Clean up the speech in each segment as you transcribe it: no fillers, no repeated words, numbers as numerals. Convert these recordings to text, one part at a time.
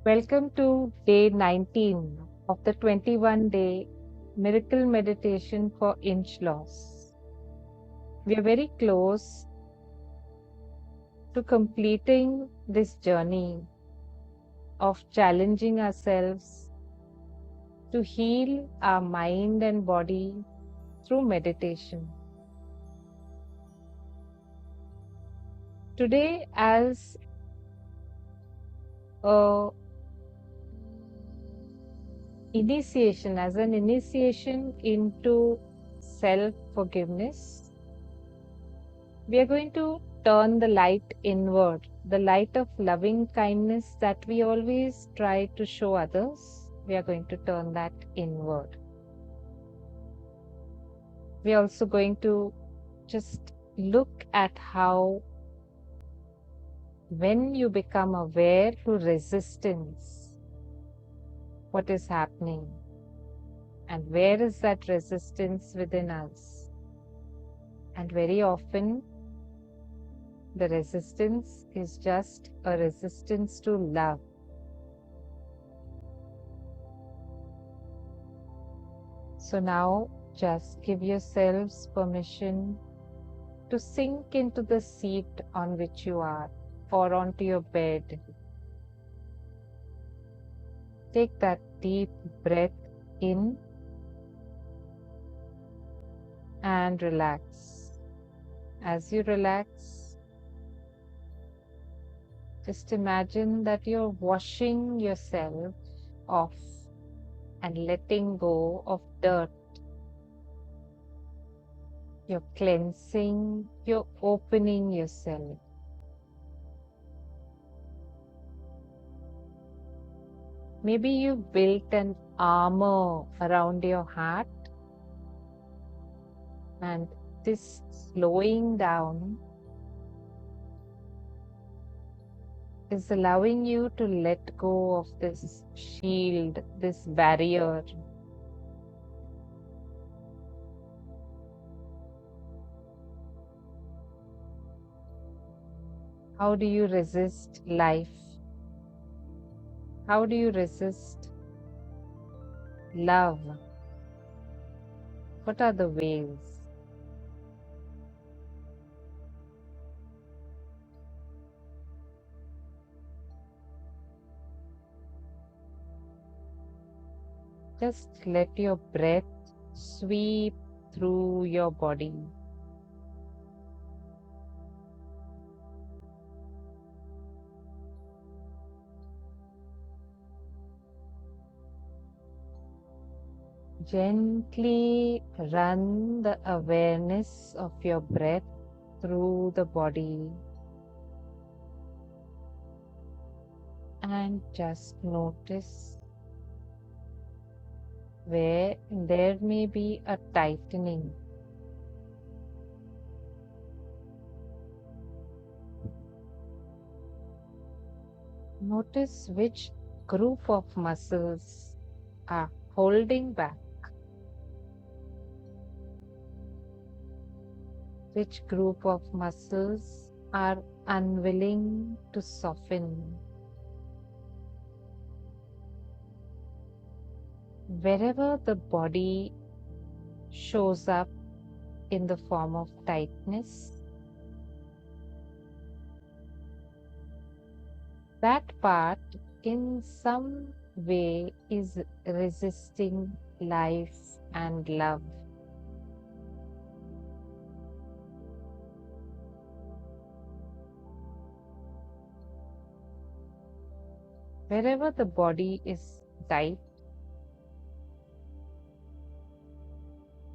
Welcome to day 19 of the 21-day miracle meditation for inch loss. We are very close to completing this journey of challenging ourselves to heal our mind and body through meditation. Today, as a as an initiation into self-forgiveness, we are going to turn the light inward, the light of loving kindness that we always try to show others. We are going to turn that inward. We are also going to just look at how, when you become aware to resistance, what is happening, and where is that resistance within us. And very often, the resistance is just a resistance to love. So now just give yourselves permission to sink into the seat on which you are or onto your bed. Take that deep breath in and relax. As you relax, just imagine that you're washing yourself off and letting go of dirt. You're cleansing, you're opening yourself. Maybe you built an armor around your heart, and this slowing down is allowing you to let go of this shield, this barrier. How do you resist life? How do you resist love? What are the ways? Just let your breath sweep through your body. Gently run the awareness of your breath through the body and just notice where there may be a tightening. Notice which group of muscles are holding back, which group of muscles are unwilling to soften. Wherever the body shows up in the form of tightness, that part in some way is resisting life and love. Wherever the body is tight,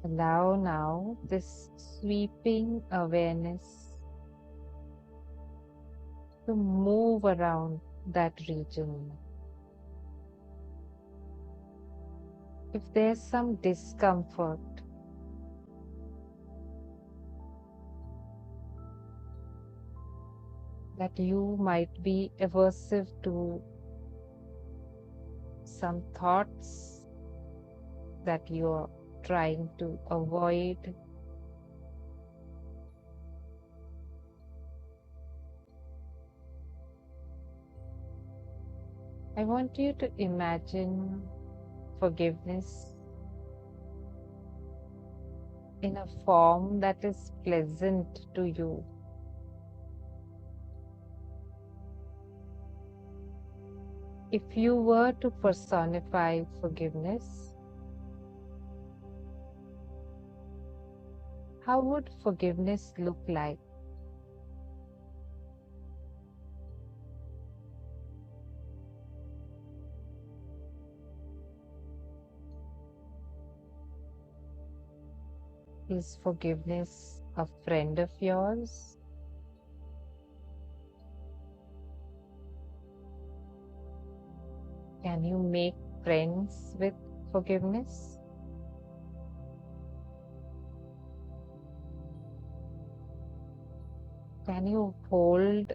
allow now this sweeping awareness to move around that region. If there's some discomfort, that you might be aversive to some thoughts that you're trying to avoid, I want you to imagine forgiveness in a form that is pleasant to you. If you were to personify forgiveness, how would forgiveness look like? Is forgiveness a friend of yours? Can you make friends with forgiveness? Can you hold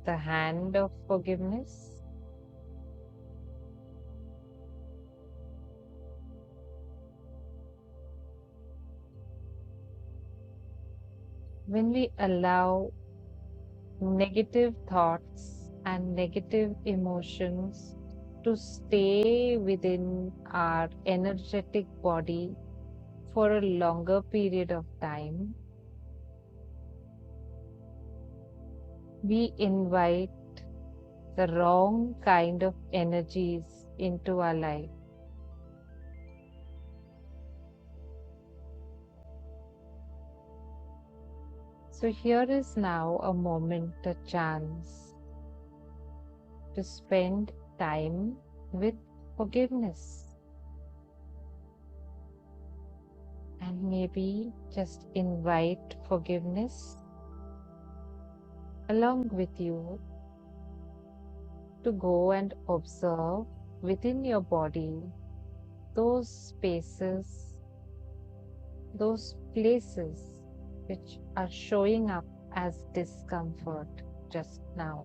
the hand of forgiveness? When we allow negative thoughts and negative emotions to stay within our energetic body for a longer period of time, we invite the wrong kind of energies into our life. So here is now a moment, a chance to spend time with forgiveness. And maybe just invite forgiveness along with you to go and observe within your body those spaces, those places which are showing up as discomfort just now.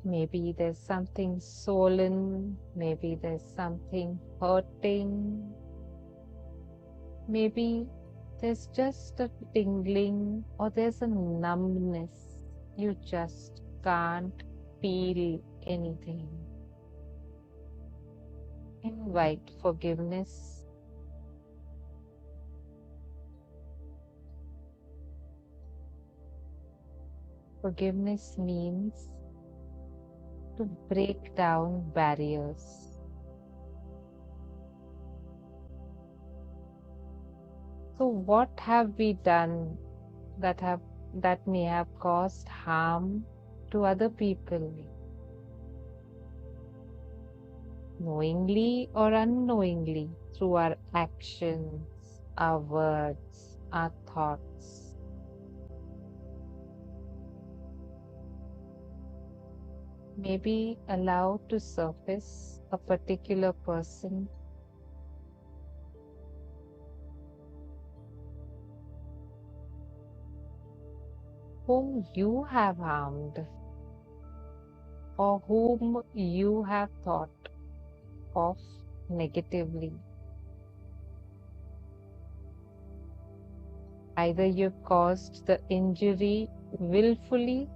Maybe there's something swollen, maybe there's something hurting, maybe there's just a tingling or there's a numbness. You just can't feel anything. Invite forgiveness. Forgiveness means to break down barriers. So what have we done that may have caused harm to other people, knowingly or unknowingly, through our actions, our words, our thoughts? Maybe allow to surface a particular person whom you have harmed or whom you have thought of negatively. Either you've caused the injury willfully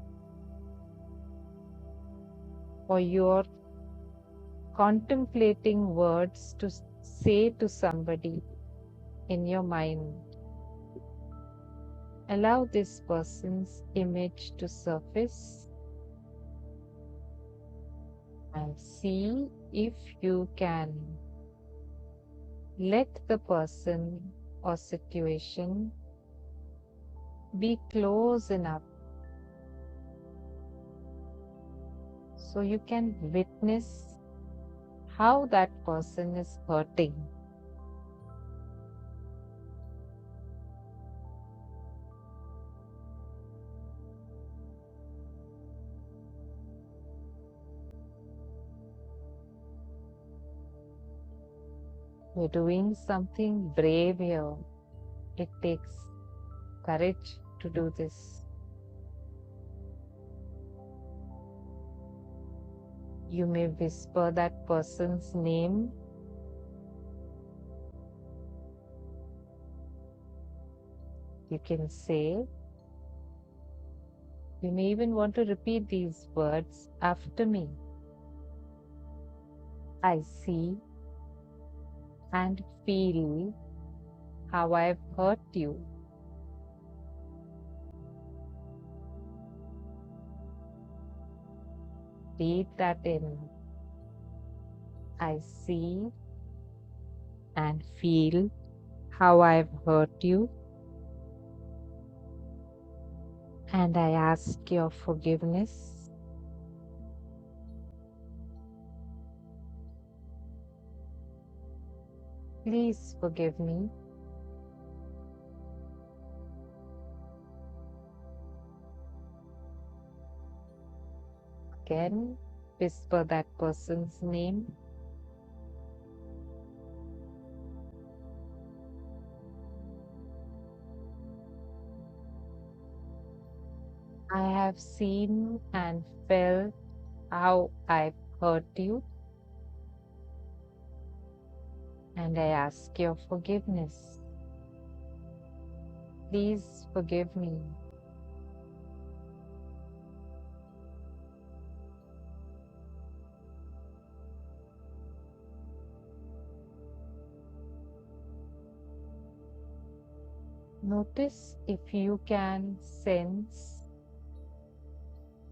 or you're contemplating words to say to somebody in your mind. Allow this person's image to surface and see if you can let the person or situation be close enough so you can witness how that person is hurting. You're doing something brave here. It takes courage to do this. You may whisper that person's name. You can say, you may even want to repeat these words after me. I see and feel how I've hurt you. Breathe that in. I see and feel how I've hurt you, and I ask your forgiveness. Please forgive me. Again, whisper that person's name. I have seen and felt how I've hurt you, and I ask your forgiveness. Please forgive me. Notice if you can sense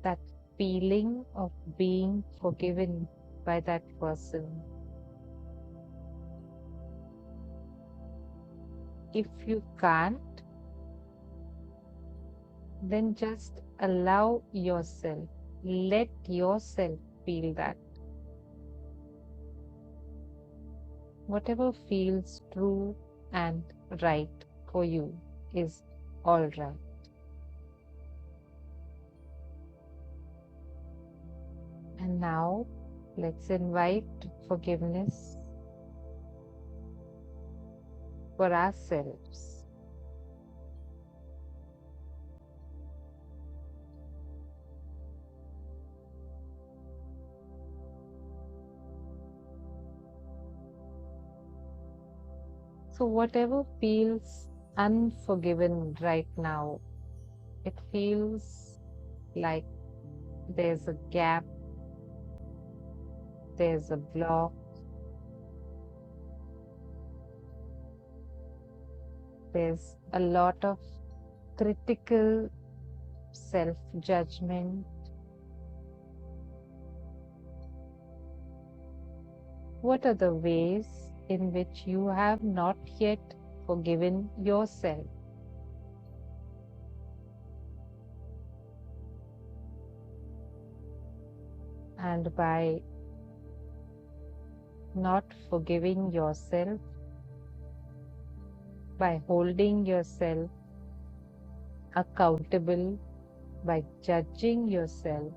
that feeling of being forgiven by that person. If you can't, then just allow yourself, let yourself feel that. Whatever feels true and right for you is all right. And now let's invite forgiveness for ourselves. So, whatever feels unforgiven right now, it feels like there's a gap, there's a block, there's a lot of critical self judgment. What are the ways in which you have not yet forgiven yourself? And by not forgiving yourself, by holding yourself accountable, by judging yourself,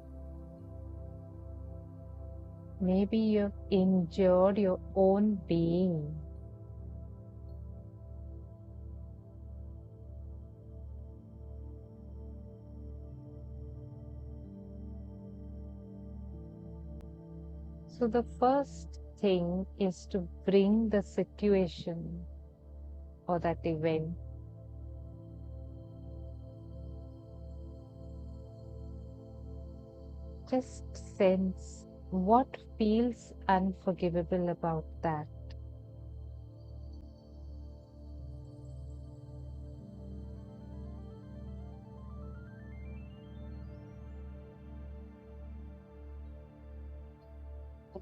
maybe you've injured your own being. So the first thing is to bring the situation or that event just sense what feels unforgivable about that.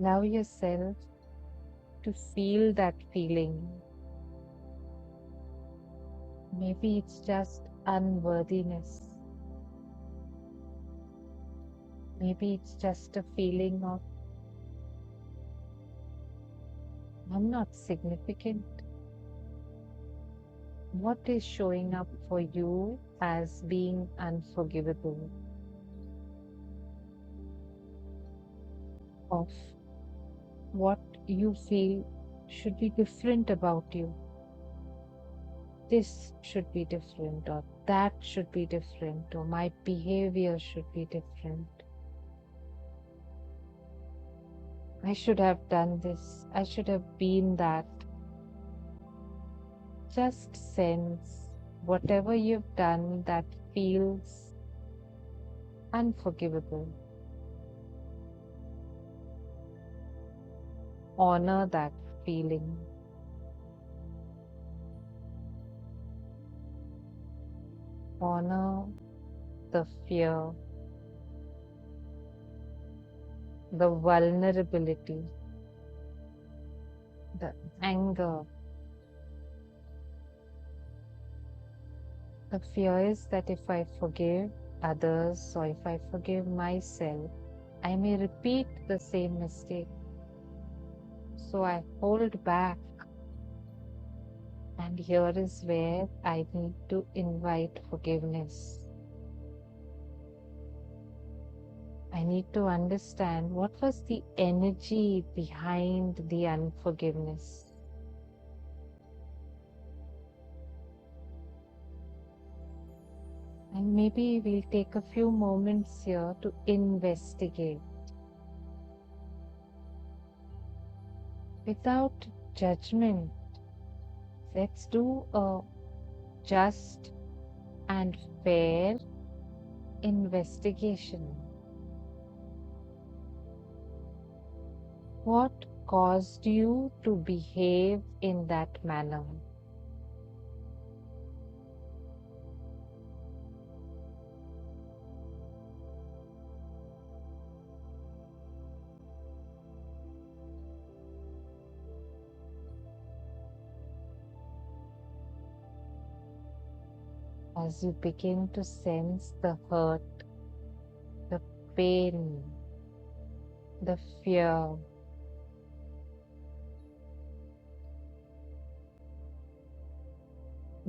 Allow yourself to feel that feeling. Maybe it's just unworthiness. Maybe it's just a feeling of I'm not significant. What is showing up for you as being unforgivable? Of what you feel should be different about you. This should be different, or that should be different, or my behavior should be different. I should have done this. I should have been that. Just sense whatever you've done that feels unforgivable. Honor that feeling. Honor the fear, the vulnerability, the anger. The fear is that if I forgive others or if I forgive myself, I may repeat the same mistake. So I hold back. And here is where I need to invite forgiveness. I need to understand what was the energy behind the unforgiveness. And maybe we'll take a few moments here to investigate without judgment. Let's do a just and fair investigation. What caused you to behave in that manner? As you begin to sense the hurt, the pain, the fear,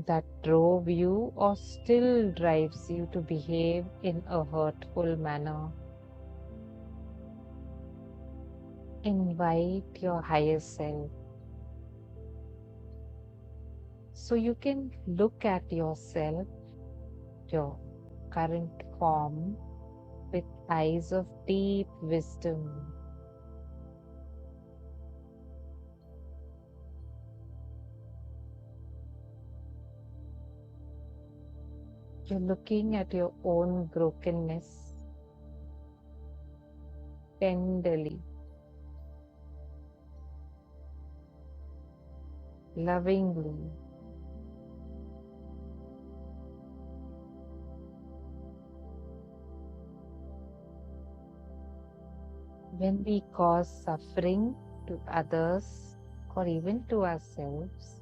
that drove you or still drives you to behave in a hurtful manner, invite your higher self. So you can look at yourself, your current form, with eyes of deep wisdom. You're looking at your own brokenness tenderly, lovingly. When we cause suffering to others or even to ourselves,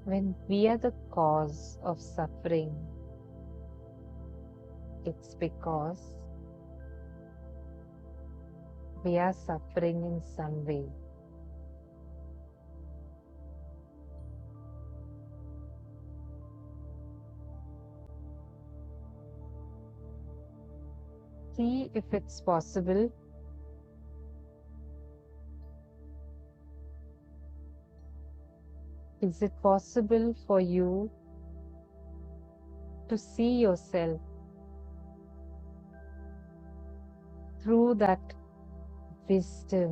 when we are the cause of suffering, it's because we are suffering in some way. See if it's possible. Is it possible for you to see yourself through that wisdom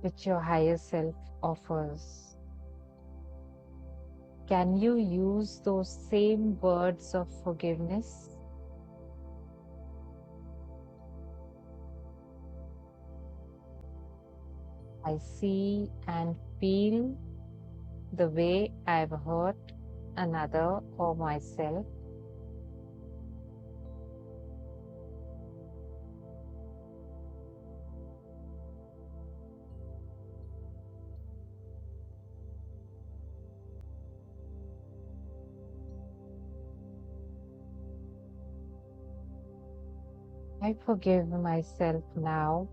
which your higher self offers? Can you use those same words of forgiveness? I see and feel the way I've hurt another or myself. I forgive myself now.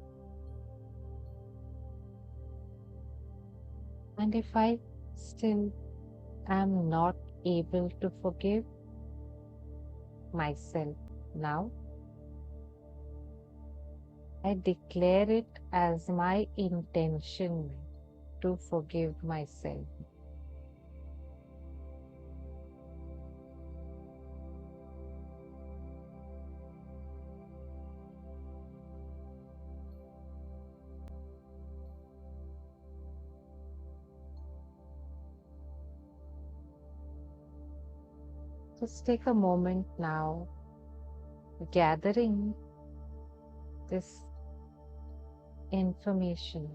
And if I still am not able to forgive myself now, I declare it as my intention to forgive myself. Just take a moment now, gathering this information,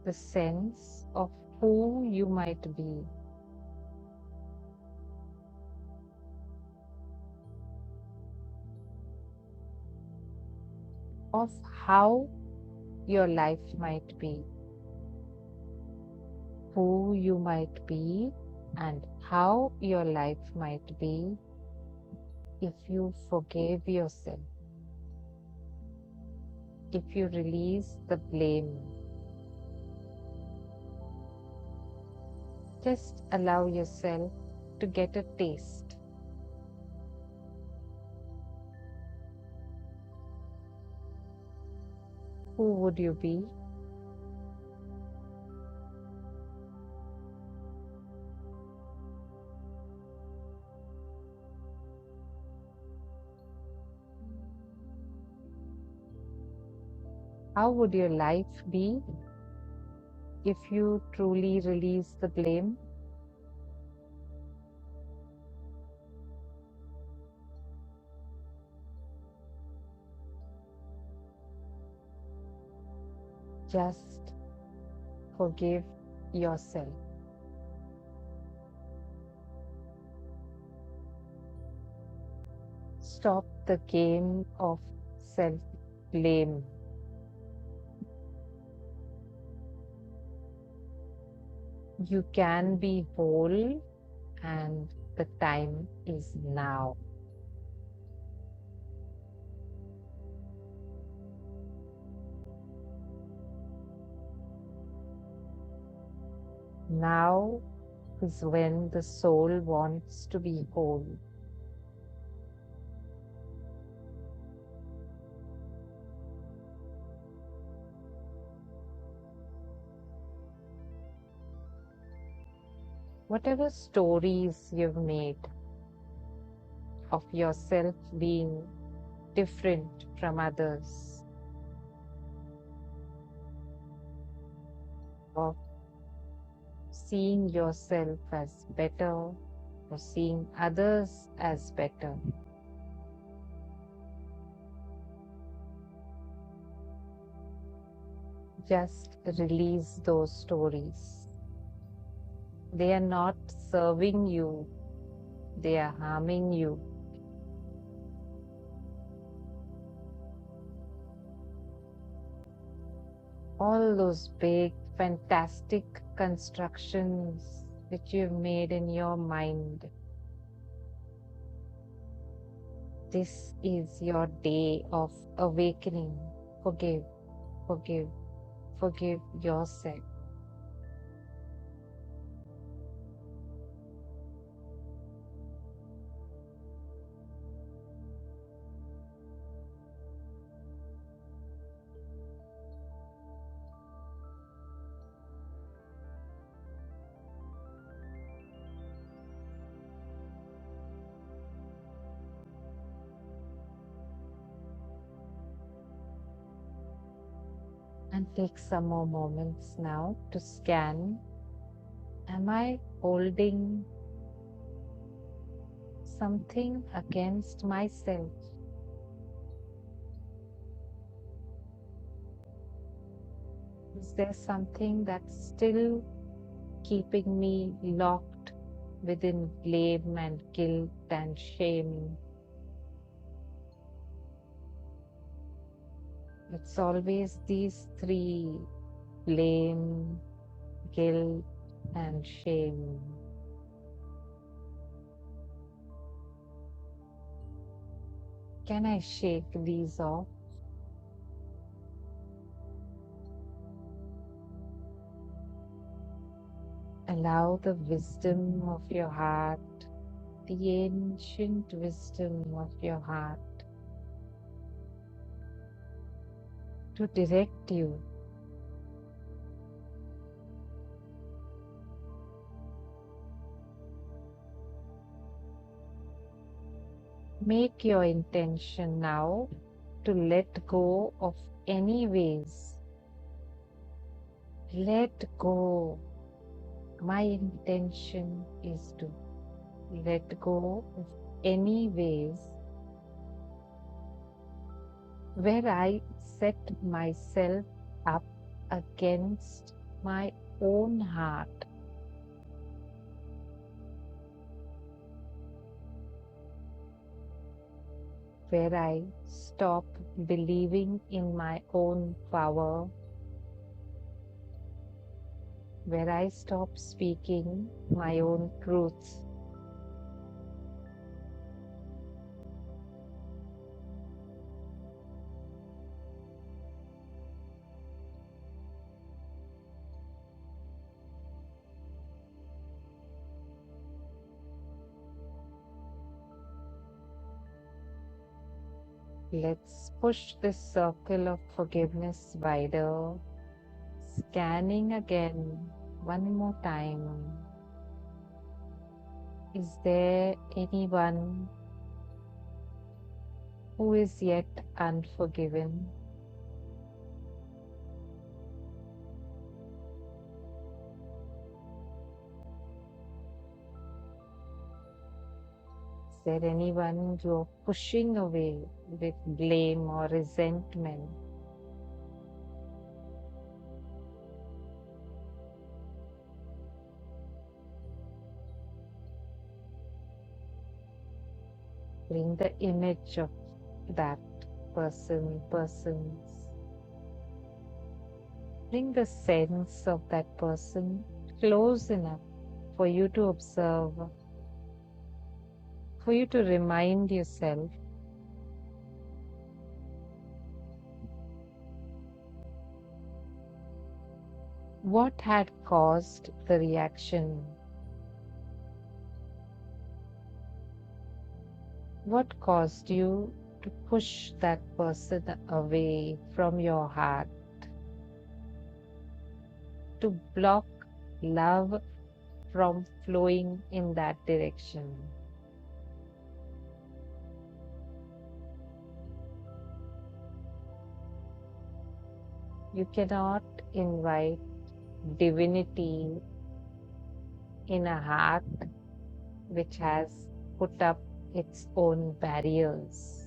the sense of who you might be, of how your life might be, who you might be, and how your life might be if you forgave yourself, if you release the blame. Just allow yourself to get a taste. Who would you be? How would your life be if you truly release the blame? Just forgive yourself. Stop the game of self-blame. You can be whole, and the time is now. Now is when the soul wants to be whole. Whatever stories you've made of yourself being different from others, of seeing yourself as better or seeing others as better, just release those stories. They are not serving you, they are harming you. All those big, fantastic constructions that you've made in your mind. This is your day of awakening. Forgive, forgive, forgive yourself. And take some more moments now to scan. Am I holding something against myself? Is there something that's still keeping me locked within blame and guilt and shame? It's always these three: blame, guilt, and shame. Can I shake these off? Allow the wisdom of your heart, the ancient wisdom of your heart, to direct you. Make your intention now to let go of any ways. Let go. My intention is to let go of any ways where I set myself up against my own heart, where I stop believing in my own power, where I stop speaking my own truth. Let's push this circle of forgiveness wider, scanning again one more time. Is there anyone who is yet unforgiven? Is there anyone you're pushing away with blame or resentment? Bring the image of that persons. Bring the sense of that person close enough for you to observe, for you to remind yourself what had caused the reaction. What caused you to push that person away from your heart, to block love from flowing in that direction? You cannot invite divinity in a heart which has put up its own barriers.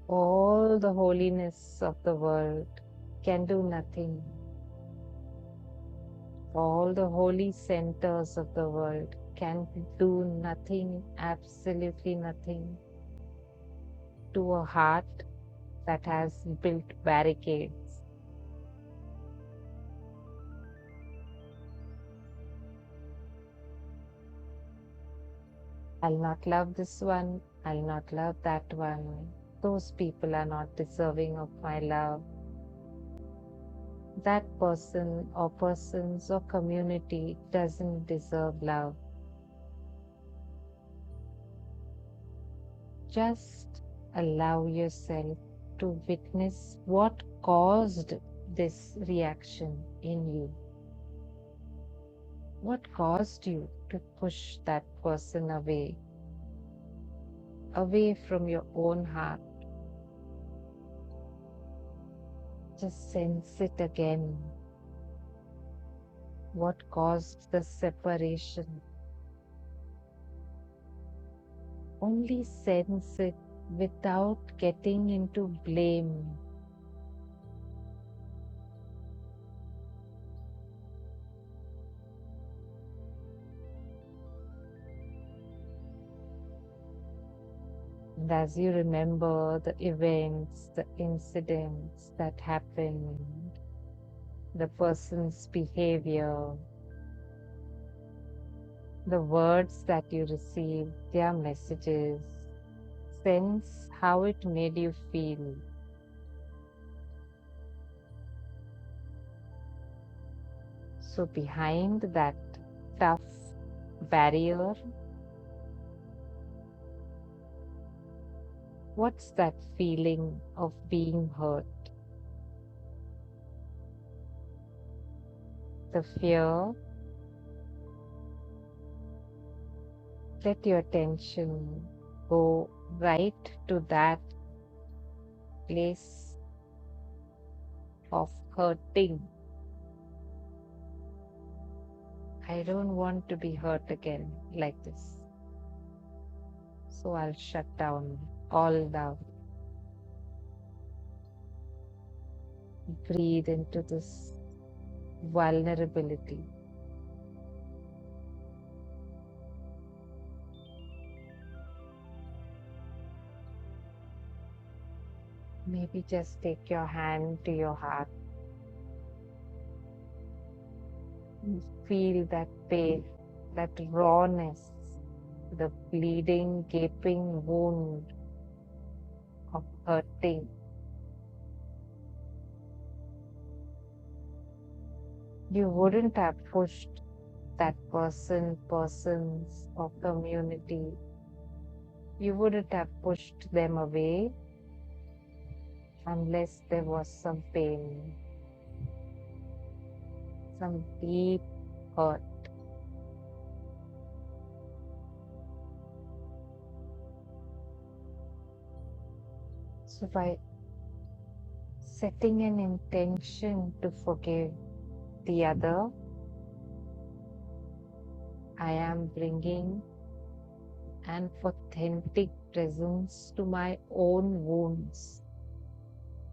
All the holiness of the world can do nothing. All the holy centers of the world can do nothing, absolutely nothing, to a heart that has built barricades. I'll not love this one, I'll not love that one. Those people are not deserving of my love. That person or persons or community doesn't deserve love. Just allow yourself to witness what caused this reaction in you. What caused you to push that person away from your own heart? Just sense it again. What caused the separation? Only sense it without getting into blame. And as you remember the events, the incidents that happened, the person's behavior, the words that you received, their messages, sense how it made you feel. So behind that tough barrier, what's that feeling of being hurt? The fear. Let your attention go right to that place of hurting. I don't want to be hurt again like this. So I'll shut down all doubt. Breathe into this vulnerability. Maybe just take your hand to your heart. Feel that pain, that rawness, the bleeding, gaping wound of hurting. You wouldn't have pushed that persons or community. You wouldn't have pushed them away unless there was some pain, some deep hurt. So by setting an intention to forgive the other, I am bringing an authentic presence to my own wounds,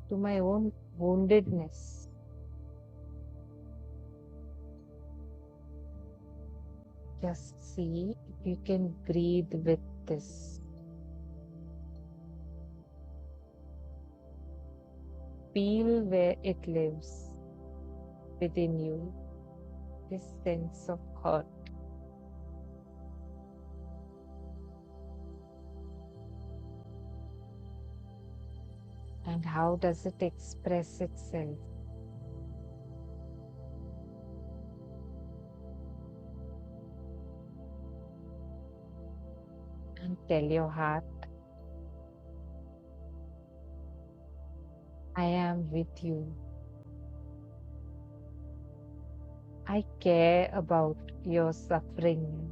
to my own woundedness. Just see if you can breathe with this. Feel where it lives within you, this sense of hurt. And how does it express itself? And tell your heart, I am with you. I care about your suffering.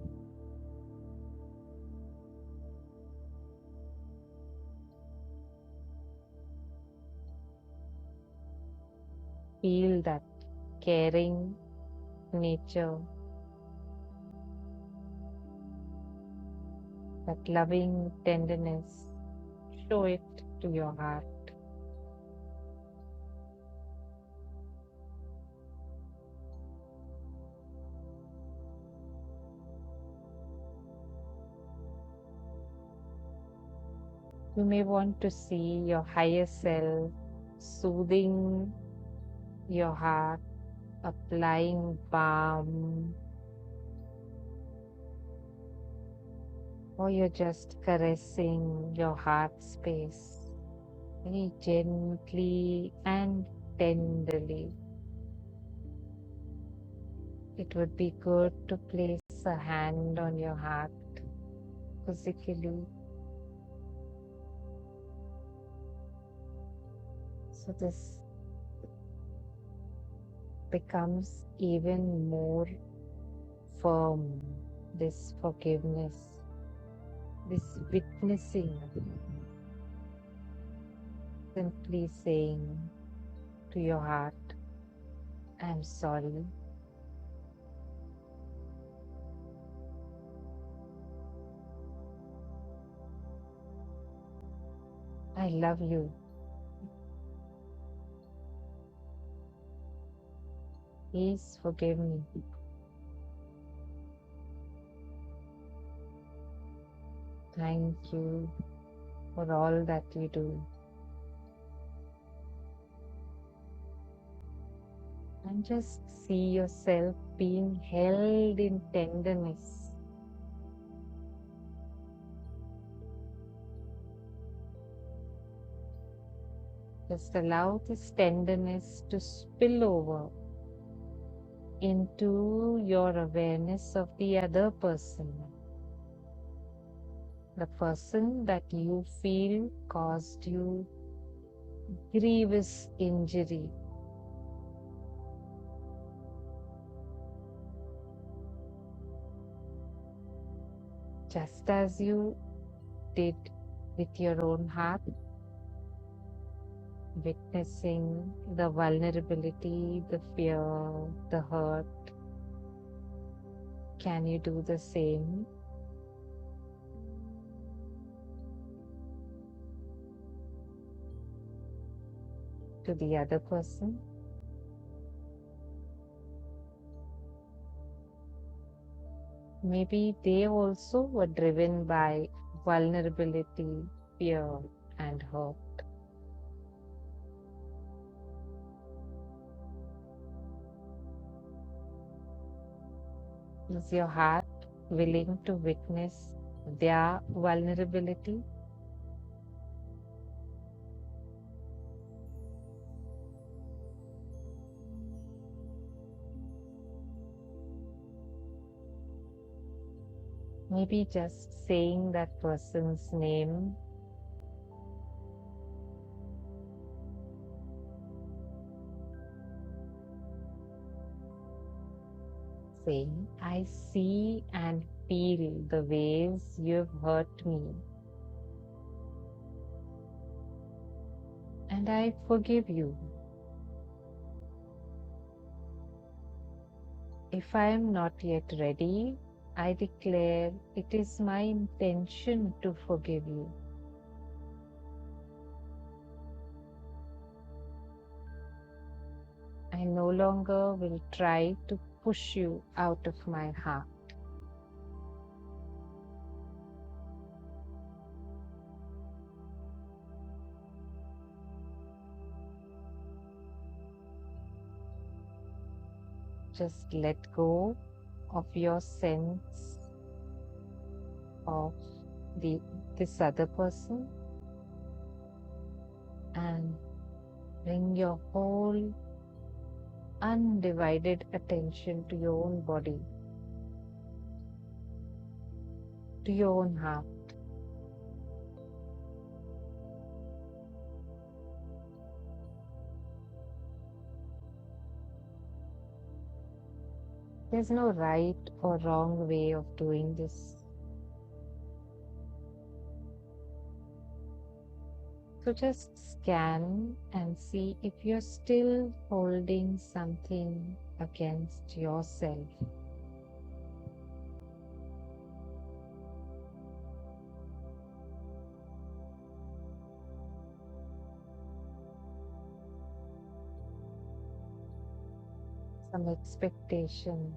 Feel that caring nature, that loving tenderness. Show it to your heart. You may want to see your higher self soothing your heart, applying balm, or you're just caressing your heart space very gently and tenderly. It would be good to place a hand on your heart physically. So this becomes even more firm, this forgiveness, this witnessing, simply saying to your heart, I'm sorry. I love you. Please forgive me. Thank you for all that you do. And just see yourself being held in tenderness. Just allow this tenderness to spill over into your awareness of the other person, the person that you feel caused you grievous injury. Just as you did with your own heart, witnessing the vulnerability, the fear, the hurt, Can you do the same? To the other person? Maybe they also were driven by vulnerability, fear, and hurt. Is your heart willing to witness their vulnerability? Maybe just saying that person's name, saying, I see and feel the ways you've hurt me, and I forgive you. If I am not yet ready, I declare it is my intention to forgive you. I no longer will try to push you out of my heart. Just let go of your sense of this other person and bring your whole undivided attention to your own body, to your own heart. There's no right or wrong way of doing this. So just scan and see if you're still holding something against yourself. Some expectation,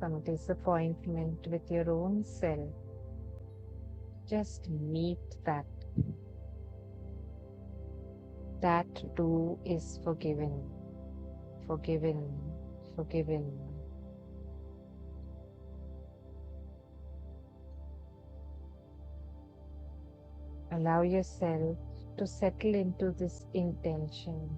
some disappointment with your own self. Just meet that. That too is forgiven, forgiven, forgiven. Allow yourself to settle into this intention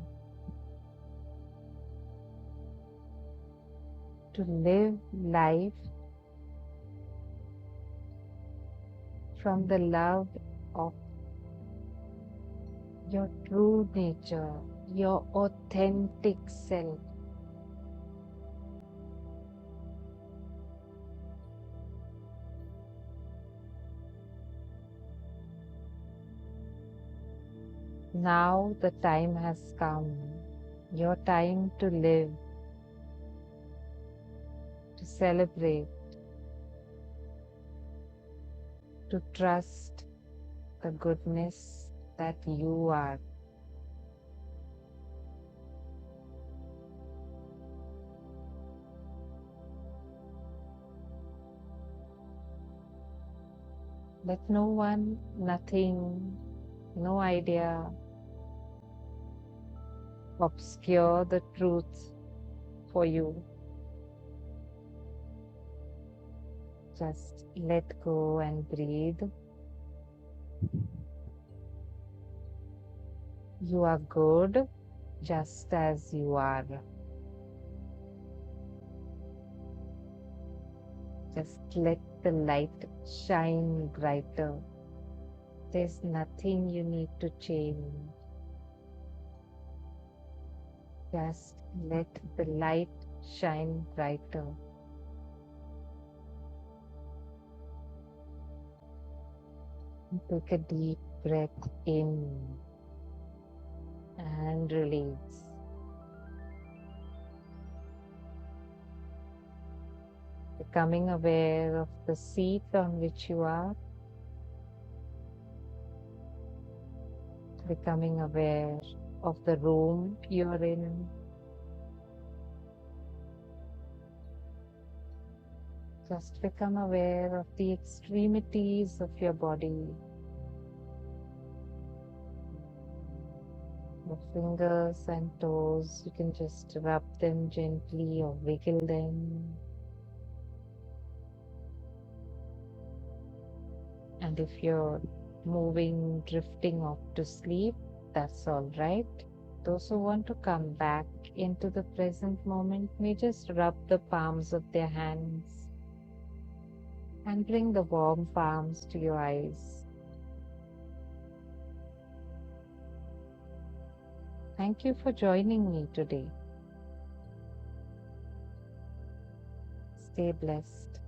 to live life from the love of your true nature, your authentic self. Now the time has come, your time to live, to celebrate, to trust the goodness that you are. Let no one, nothing, no idea obscure the truth for you. Just let go and breathe. You are good just as you are. Just let the light shine brighter. There's nothing you need to change. Just let the light shine brighter. Take a deep breath in and release. becoming aware of the seat on which you are, becoming aware of the room you're in. Just become aware of the extremities of your body. The fingers and toes, you can just rub them gently or wiggle them. And if you're moving, drifting off to sleep, that's all right. Those who want to come back into the present moment may just rub the palms of their hands and bring the warm palms to your eyes. Thank you for joining me today. Stay blessed.